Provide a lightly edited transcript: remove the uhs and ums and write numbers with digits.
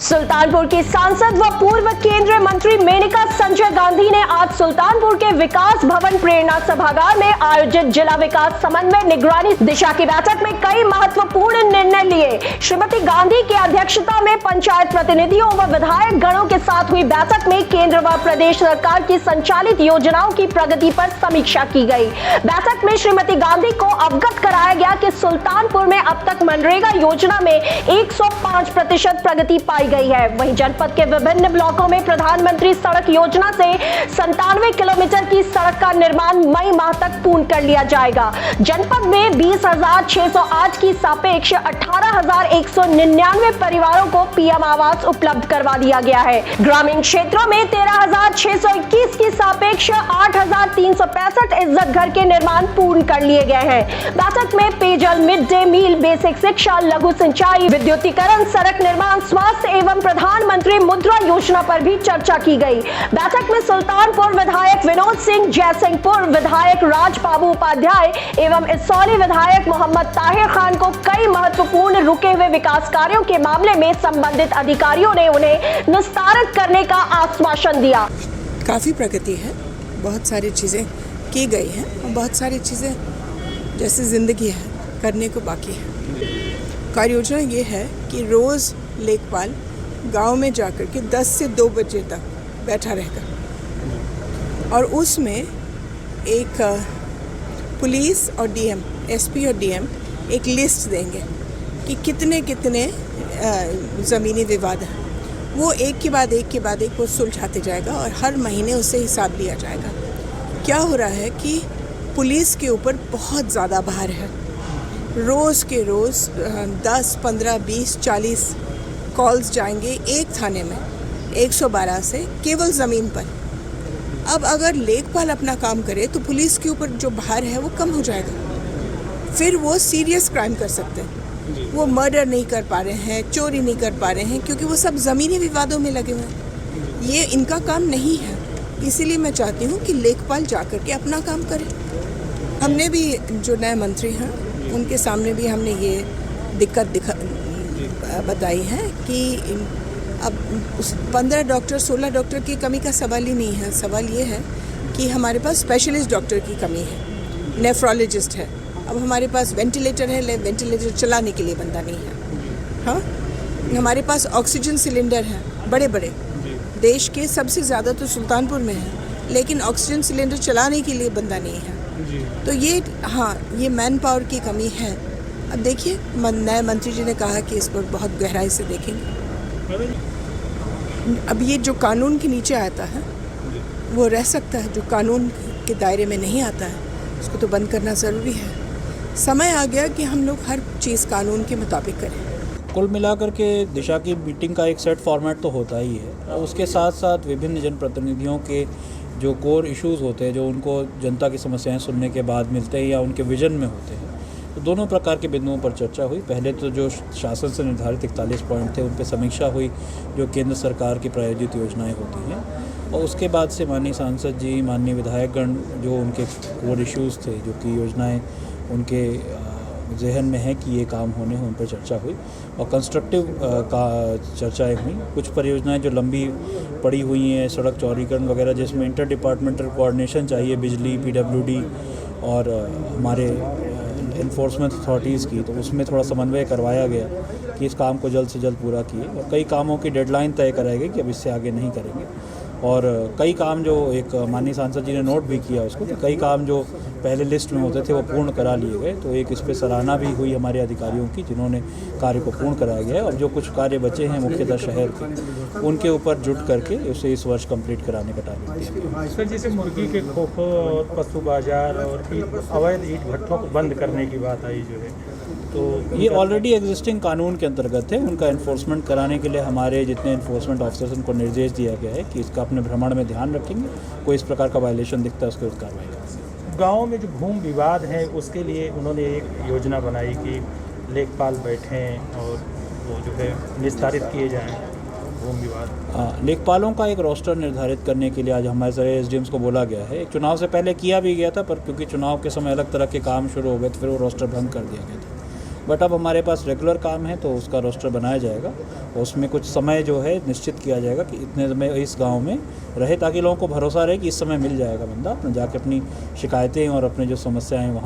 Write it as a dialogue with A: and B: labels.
A: सुल्तानपुर की सांसद व पूर्व केंद्रीय मंत्री मेनका संजय गांधी ने आज सुल्तानपुर के विकास भवन प्रेरणा सभागार में आयोजित जिला विकास समन्वय निगरानी दिशा की बैठक में कई महत्वपूर्ण निर्णय लिए। श्रीमती गांधी की अध्यक्षता में पंचायत प्रतिनिधियों व विधायक गणों के साथ हुई बैठक में केंद्र व प्रदेश सरकार की संचालित योजनाओं की प्रगति पर समीक्षा की गई। बैठक में श्रीमती गांधी को अवगत कराया गया कि सुल्तानपुर में अब तक मनरेगा योजना में 105% प्रगति पाई गई है। वहीं जनपद के विभिन्न ब्लॉकों में प्रधानमंत्री सड़क योजना से 97 किलोमीटर की सड़क का निर्माण मई माह तक पूर्ण कर लिया जाएगा। जनपद में 20,608 की सापेक्ष 18,199 परिवारों को पीएम आवास उपलब्ध करवा दिया गया है। ग्रामीण क्षेत्रों में 13,621 की सापेक्ष 8,365 इज्जत घर के निर्माण पूर्ण कर लिए गए हैं। बैठक में पेयजल, मिड डे मील, बेसिक शिक्षा, लघु सिंचाई, विद्युतीकरण, सड़क निर्माण, स्वास्थ्य एवं प्रधानमंत्री मुद्रा योजना पर भी चर्चा की गई। बैठक में सुल्तानपुर विधायक विनोद सिंह, जयसिंहपुर विधायक राजबाबू उपाध्याय एवं इसौली विधायक मोहम्मद ताहिर खान को कई महत्वपूर्ण रुके हुए विकास कार्यों के मामले में संबंधित अधिकारियों ने उन्हें निस्तारित करने का आश्वासन दिया।
B: काफ़ी प्रगति है, बहुत सारी चीज़ें की गई हैं और बहुत सारी चीज़ें जैसे ज़िंदगी है करने को बाकी है। कार्य योजना ये है कि रोज़ लेखपाल गांव में जाकर के 10 से 2 बजे तक बैठा रहेगा और उसमें एक पुलिस और डीएम, एसपी और डीएम एक लिस्ट देंगे कि कितने कितने ज़मीनी विवाद हैं। वो एक के बाद एक वो सुलझाते जाएगा और हर महीने उससे हिसाब लिया जाएगा। क्या हो रहा है कि पुलिस के ऊपर बहुत ज़्यादा भार है। रोज़ के रोज़ 10, 15, 20, 40 कॉल्स जाएंगे एक थाने में 112 से केवल ज़मीन पर। अब अगर लेखपाल अपना काम करे तो पुलिस के ऊपर जो भार है वो कम हो जाएगा। फिर वो सीरियस क्राइम कर सकते हैं। वो मर्डर नहीं कर पा रहे हैं, चोरी नहीं कर पा रहे हैं, क्योंकि वो सब ज़मीनी विवादों में लगे हुए हैं। ये इनका काम नहीं है। इसीलिए मैं चाहती हूँ कि लेखपाल जाकर के अपना काम करें। हमने भी जो नए मंत्री हैं उनके सामने भी हमने ये दिक्कत बताई है कि अब 15 डॉक्टर 16 डॉक्टर की कमी का सवाल ही नहीं है। सवाल ये है कि हमारे पास स्पेशलिस्ट डॉक्टर की कमी है, नेफ्रोलॉजिस्ट है। अब हमारे पास वेंटिलेटर है, वेंटिलेटर चलाने के लिए बंदा नहीं है। हाँ, हमारे पास ऑक्सीजन सिलेंडर हैं बड़े बड़े, देश के सबसे ज़्यादा तो सुल्तानपुर में है, लेकिन ऑक्सीजन सिलेंडर चलाने के लिए बंदा नहीं है। तो ये मैन पावर की कमी है। अब देखिए, नए मंत्री जी ने कहा कि इस पर बहुत गहराई से देखेंगे। अब ये जो कानून के नीचे आता है वो रह सकता है, जो कानून के दायरे में नहीं आता है उसको तो बंद करना ज़रूरी है। समय आ गया कि हम लोग हर चीज़ कानून के मुताबिक करें।
C: कुल मिलाकर के दिशा की मीटिंग का एक सेट फॉर्मेट तो होता ही है और उसके साथ साथ विभिन्न जनप्रतिनिधियों के जो कोर इश्यूज़ होते हैं, जो उनको जनता की समस्याएं सुनने के बाद मिलते हैं या उनके विजन में होते हैं, तो दोनों प्रकार के बिंदुओं पर चर्चा हुई। पहले तो जो शासन से निर्धारित 41 पॉइंट थे उन पर समीक्षा हुई, जो केंद्र सरकार की प्रायोजित योजनाएं होती हैं, और उसके बाद से माननीय सांसद जी, माननीय विधायकगण, जो उनके कोर इश्यूज़ थे, जो कि योजनाएं उनके जहन में है कि ये काम होने हैं, उन पर चर्चा हुई और कंस्ट्रक्टिव चर्चाएँ हुई। कुछ परियोजनाएं जो लंबी पड़ी हुई हैं, सड़क चौड़ीकरण वगैरह, जिसमें इंटर डिपार्टमेंटल कोऑर्डिनेशन चाहिए, बिजली, पीडब्ल्यूडी और हमारे इन्फोर्समेंट अथॉरिटीज़ की, तो उसमें थोड़ा समन्वय करवाया गया कि इस काम को जल्द से जल्द पूरा किए। और कई कामों की डेडलाइन तय कराई गई कि अब इससे आगे नहीं करेंगे। और कई काम जो एक माननीय सांसद जी ने नोट भी किया उसको, कि कई काम जो पहले लिस्ट में होते थे वो पूर्ण करा लिए गए। तो एक इस पर सराहना भी हुई हमारे अधिकारियों की, जिन्होंने कार्य को पूर्ण कराया गया है। और जो कुछ कार्य बचे हैं मुख्यतः शहर के, उनके ऊपर जुट करके उसे इस वर्ष कंप्लीट कराने का टारगेट दिया।
D: सर, जैसे मुर्गी के खोखों और पशु बाजार और अवैध ईंट भट्ठों को बंद करने की बात आई जो है, तो
C: ये ऑलरेडी एग्जिस्टिंग कानून के अंतर्गत है। उनका इन्फोर्समेंट कराने के लिए हमारे जितने इन्फोर्समेंट ऑफिसर्स उनको निर्देश दिया गया है कि इसका अपने भ्रमण में ध्यान रखेंगे, कोई इस प्रकार का वायलेशन दिखता है उसके विरुद्ध कार्रवाई करेंगे।
D: गाँव में जो भूमि विवाद है उसके लिए उन्होंने एक योजना बनाई कि लेखपाल बैठें और वो जो है निस्तारित किए जाएँ भूमि विवाद।
C: लेखपालों का एक रोस्टर निर्धारित करने के लिए आज हमारे सारे एसडीएम्स को बोला गया है। एक चुनाव से पहले किया भी गया था, पर क्योंकि चुनाव के समय अलग तरह के काम शुरू हो गए तो फिर वो रोस्टर भंग कर दिया गया था। बट अब हमारे पास रेगुलर काम है तो उसका रोस्टर बनाया जाएगा और उसमें कुछ समय जो है निश्चित किया जाएगा कि इतने समय इस गांव में रहे, ताकि लोगों को भरोसा रहे कि इस समय मिल जाएगा बंदा अपना जाके अपनी शिकायतें और अपने जो समस्याएं वहाँ